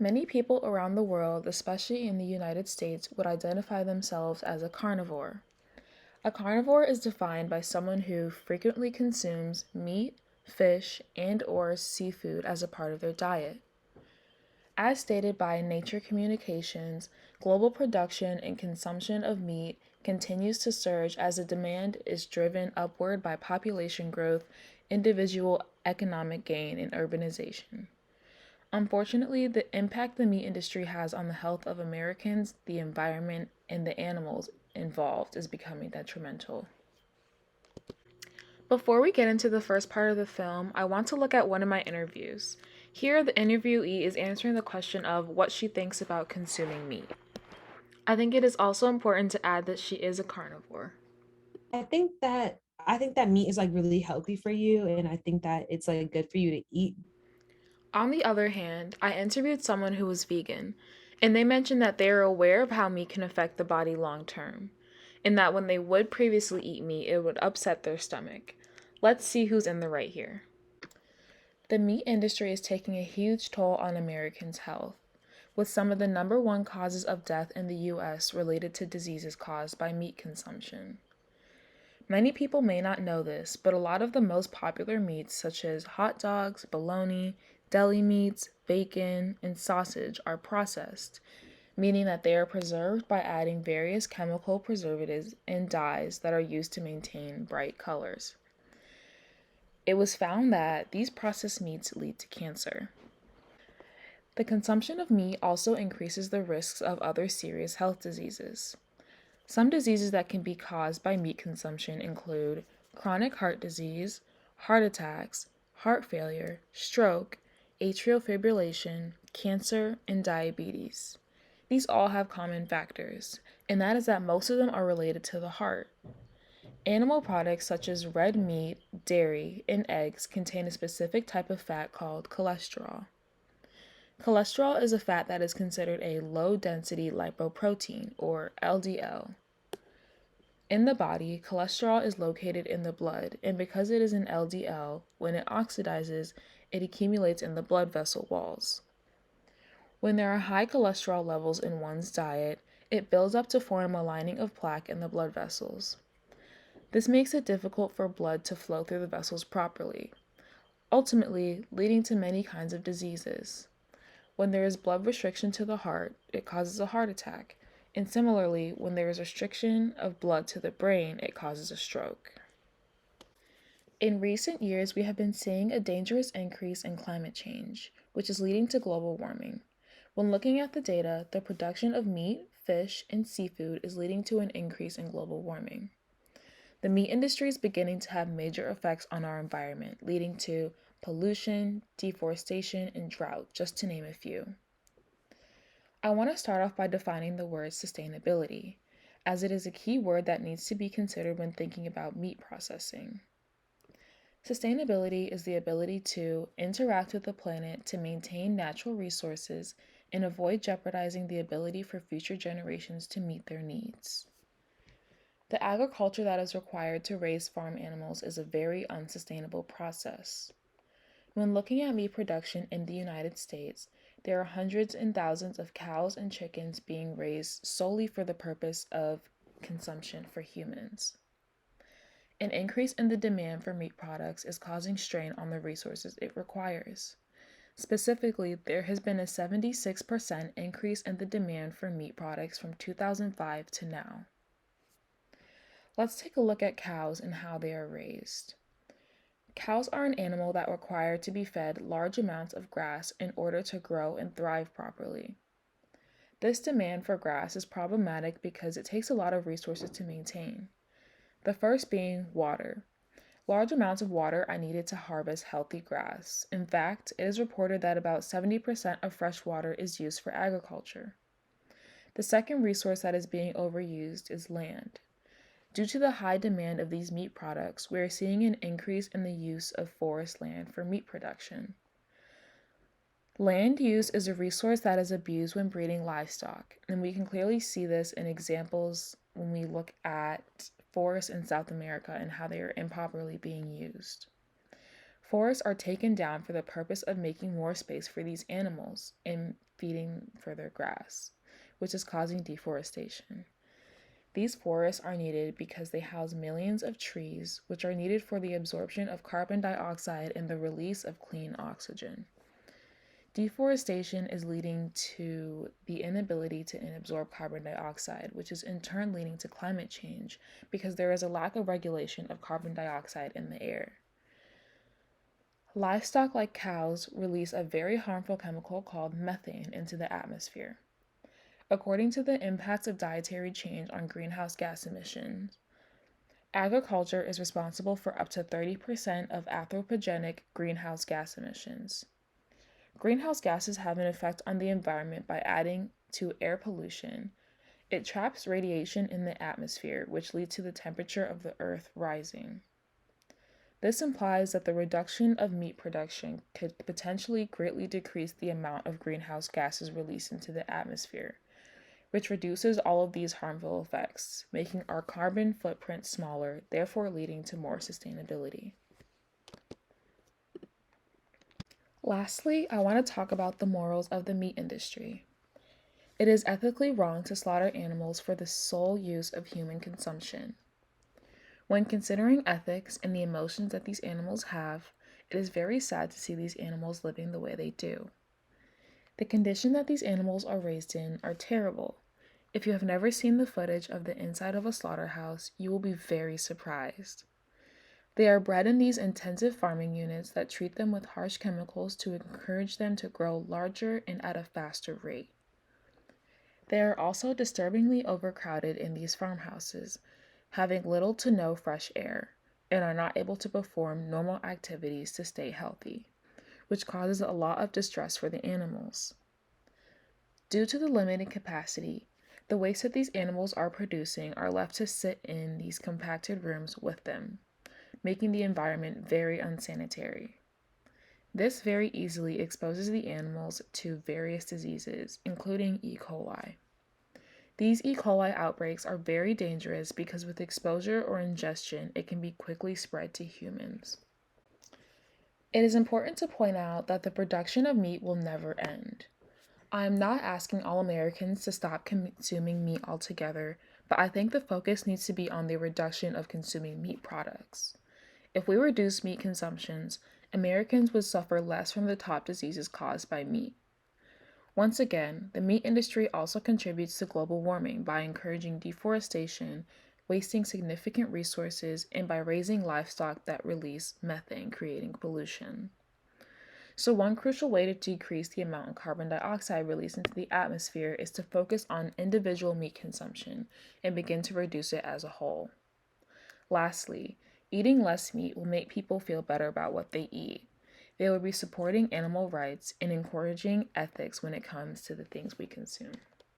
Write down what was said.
Many people around the world, especially in the United States, would identify themselves as a carnivore. A carnivore is defined by someone who frequently consumes meat, fish, and/or seafood as a part of their diet. As stated by Nature Communications, global production and consumption of meat continues to surge as the demand is driven upward by population growth, individual economic gain, and urbanization. Unfortunately, the impact the meat industry has on the health of Americans, the environment, and the animals involved is becoming detrimental. Before we get into the first part of the film, I want to look at one of my interviews. Here, the interviewee is answering the question of what she thinks about consuming meat. I think it is also important to add that she is a carnivore. I think that meat is like really healthy for you, and I think that it's like good for you to eat. On the other hand, I interviewed someone who was vegan, and they mentioned that they are aware of how meat can affect the body long term, and that when they would previously eat meat, it would upset their stomach. Let's see who's in the right here. The meat industry is taking a huge toll on Americans' health, with some of the number one causes of death in the US related to diseases caused by meat consumption. Many people may not know this, but a lot of the most popular meats, such as hot dogs, bologna, deli meats, bacon, and sausage, are processed, meaning that they are preserved by adding various chemical preservatives and dyes that are used to maintain bright colors. It was found that these processed meats lead to cancer. The consumption of meat also increases the risks of other serious health diseases. Some diseases that can be caused by meat consumption include chronic heart disease, heart attacks, heart failure, stroke, atrial fibrillation, cancer, and diabetes. These all have common factors, and that is that most of them are related to the heart. Animal products such as red meat, dairy, and eggs contain a specific type of fat called cholesterol. Cholesterol is a fat that is considered a low density lipoprotein, or LDL. In the body, cholesterol is located in the blood, and because it is an LDL, when it oxidizes, it accumulates in the blood vessel walls. When there are high cholesterol levels in one's diet, it builds up to form a lining of plaque in the blood vessels. This makes it difficult for blood to flow through the vessels properly, ultimately leading to many kinds of diseases. When there is blood restriction to the heart, it causes a heart attack. And similarly, when there is restriction of blood to the brain, it causes a stroke. In recent years, we have been seeing a dangerous increase in climate change, which is leading to global warming. When looking at the data, the production of meat, fish, and seafood is leading to an increase in global warming. The meat industry is beginning to have major effects on our environment, leading to pollution, deforestation, and drought, just to name a few. I want to start off by defining the word sustainability, as it is a key word that needs to be considered when thinking about meat processing. Sustainability is the ability to interact with the planet to maintain natural resources and avoid jeopardizing the ability for future generations to meet their needs. The agriculture that is required to raise farm animals is a very unsustainable process. When looking at meat production in the United States, there are hundreds and thousands of cows and chickens being raised solely for the purpose of consumption for humans. An increase in the demand for meat products is causing strain on the resources it requires. Specifically, there has been a 76% increase in the demand for meat products from 2005 to now. Let's take a look at cows and how they are raised. Cows are an animal that require to be fed large amounts of grass in order to grow and thrive properly. This demand for grass is problematic because it takes a lot of resources to maintain. The first being water. Large amounts of water are needed to harvest healthy grass. In fact, it is reported that about 70% of fresh water is used for agriculture. The second resource that is being overused is land. Due to the high demand of these meat products, we are seeing an increase in the use of forest land for meat production. Land use is a resource that is abused when breeding livestock, and we can clearly see this in examples when we look at forests in South America and how they are improperly being used. Forests are taken down for the purpose of making more space for these animals and feeding further grass, which is causing deforestation. These forests are needed because they house millions of trees, which are needed for the absorption of carbon dioxide and the release of clean oxygen. Deforestation is leading to the inability to absorb carbon dioxide, which is in turn leading to climate change because there is a lack of regulation of carbon dioxide in the air. Livestock like cows release a very harmful chemical called methane into the atmosphere. According to the impacts of dietary change on greenhouse gas emissions, agriculture is responsible for up to 30% of anthropogenic greenhouse gas emissions. Greenhouse gases have an effect on the environment by adding to air pollution. It traps radiation in the atmosphere, which leads to the temperature of the earth rising. This implies that the reduction of meat production could potentially greatly decrease the amount of greenhouse gases released into the atmosphere, which reduces all of these harmful effects, making our carbon footprint smaller, therefore leading to more sustainability. Lastly, I want to talk about the morals of the meat industry. It is ethically wrong to slaughter animals for the sole use of human consumption. When considering ethics and the emotions that these animals have, it is very sad to see these animals living the way they do. The condition that these animals are raised in are terrible. If you have never seen the footage of the inside of a slaughterhouse, you will be very surprised. They are bred in these intensive farming units that treat them with harsh chemicals to encourage them to grow larger and at a faster rate. They are also disturbingly overcrowded in these farmhouses, having little to no fresh air, and are not able to perform normal activities to stay healthy, which causes a lot of distress for the animals. Due to the limited capacity, the waste that these animals are producing are left to sit in these compacted rooms with them, making the environment very unsanitary. This very easily exposes the animals to various diseases, including E. coli. These E. coli outbreaks are very dangerous because with exposure or ingestion, it can be quickly spread to humans. It is important to point out that the production of meat will never end. I am not asking all Americans to stop consuming meat altogether, but I think the focus needs to be on the reduction of consuming meat products. If we reduce meat consumptions, Americans would suffer less from the top diseases caused by meat. Once again, the meat industry also contributes to global warming by encouraging deforestation, wasting significant resources, and by raising livestock that release methane, creating pollution. So, one crucial way to decrease the amount of carbon dioxide released into the atmosphere is to focus on individual meat consumption and begin to reduce it as a whole. Lastly, eating less meat will make people feel better about what they eat. They will be supporting animal rights and encouraging ethics when it comes to the things we consume.